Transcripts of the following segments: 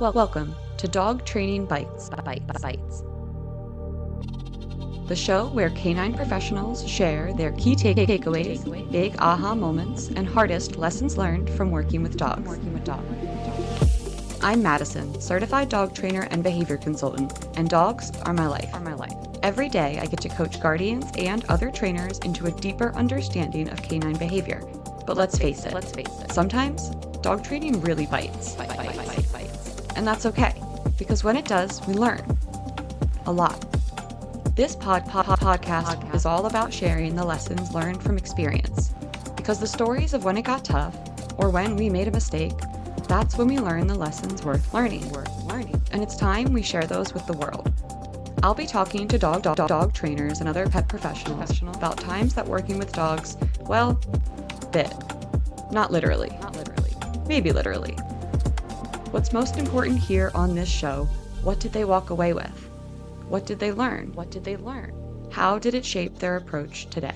Welcome to Dog Training Bytes. The show where canine professionals share their key takeaways, big aha moments, and hardest lessons learned from working with dogs. I'm Mattison, certified dog trainer and behavior consultant, and dogs are my life. Every day I get to coach guardians and other trainers into a deeper understanding of canine behavior. But let's face it, sometimes dog training really bites. And that's okay, because when it does, we learn a lot. This podcast is all about sharing the lessons learned from experience, because the stories of when it got tough or when we made a mistake, that's when we learn the lessons worth learning. And it's time we share those with the world. I'll be talking to dog trainers and other pet professionals about times that working with dogs, well, bit. Not literally. Maybe literally. What's most important here on this show, what did they walk away with? What did they learn? How did it shape their approach today?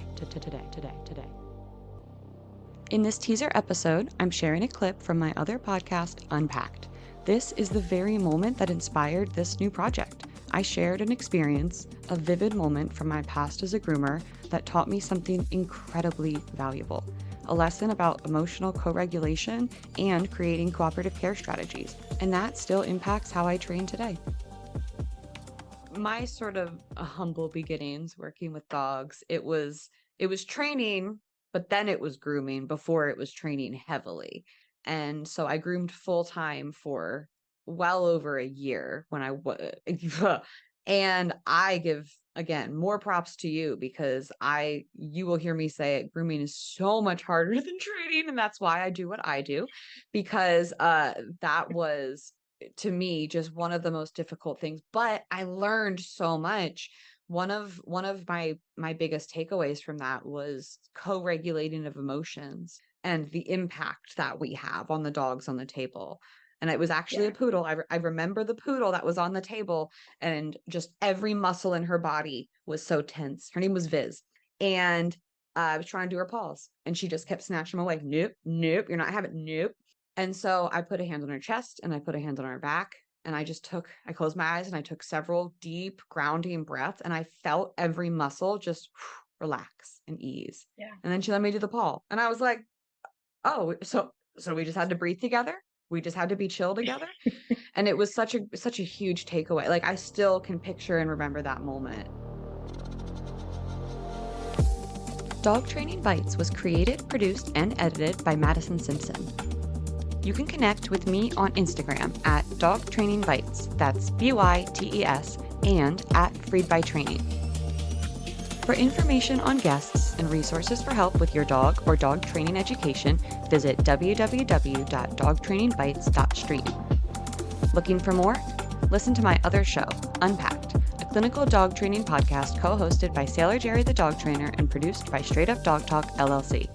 In this teaser episode, I'm sharing a clip from my other podcast, Unpacked. This is the very moment that inspired this new project. I shared an experience, a vivid moment from my past as a groomer that taught me something incredibly valuable. A lesson about emotional co-regulation and creating cooperative care strategies. And that still impacts how I train today. My sort of humble beginnings working with dogs, it was training, but then it was grooming before it was training heavily. And so I groomed full time for well over a year when I was, and I give, again, more props to you because you will hear me say it, grooming is so much harder than training. And that's why I do what I do, because that was, to me, just one of the most difficult things, but I learned so much. One of my biggest takeaways from that was co-regulating of emotions and the impact that we have on the dogs on the table. And it was actually a poodle. I remember the poodle that was on the table, and just every muscle in her body was so tense. Her name was Viz. And I was trying to do her paws, and she just kept snatching them away. Nope, you're not having it. Nope. And so I put a hand on her chest and I put a hand on her back, and I closed my eyes and I took several deep grounding breaths, and I felt every muscle just relax and ease. Yeah. And then she let me do the paw. And I was like, oh, so we just had to breathe together. We just had to be chill together. And it was such a huge takeaway. Like, I still can picture and remember that moment. Dog Training Bytes was created, produced, and edited by Mattison Skoog-Simpson. You can connect with me on Instagram at Dog Training Bytes. That's BYTES, and at Freed by Training. For information on guests and resources for help with your dog or dog training education, visit www.dogtrainingbytes.stream. Looking for more? Listen to my other show, Unpacked, a clinical dog training podcast co-hosted by Sailor Jerry the dog trainer and produced by Straight Up Dog Talk LLC.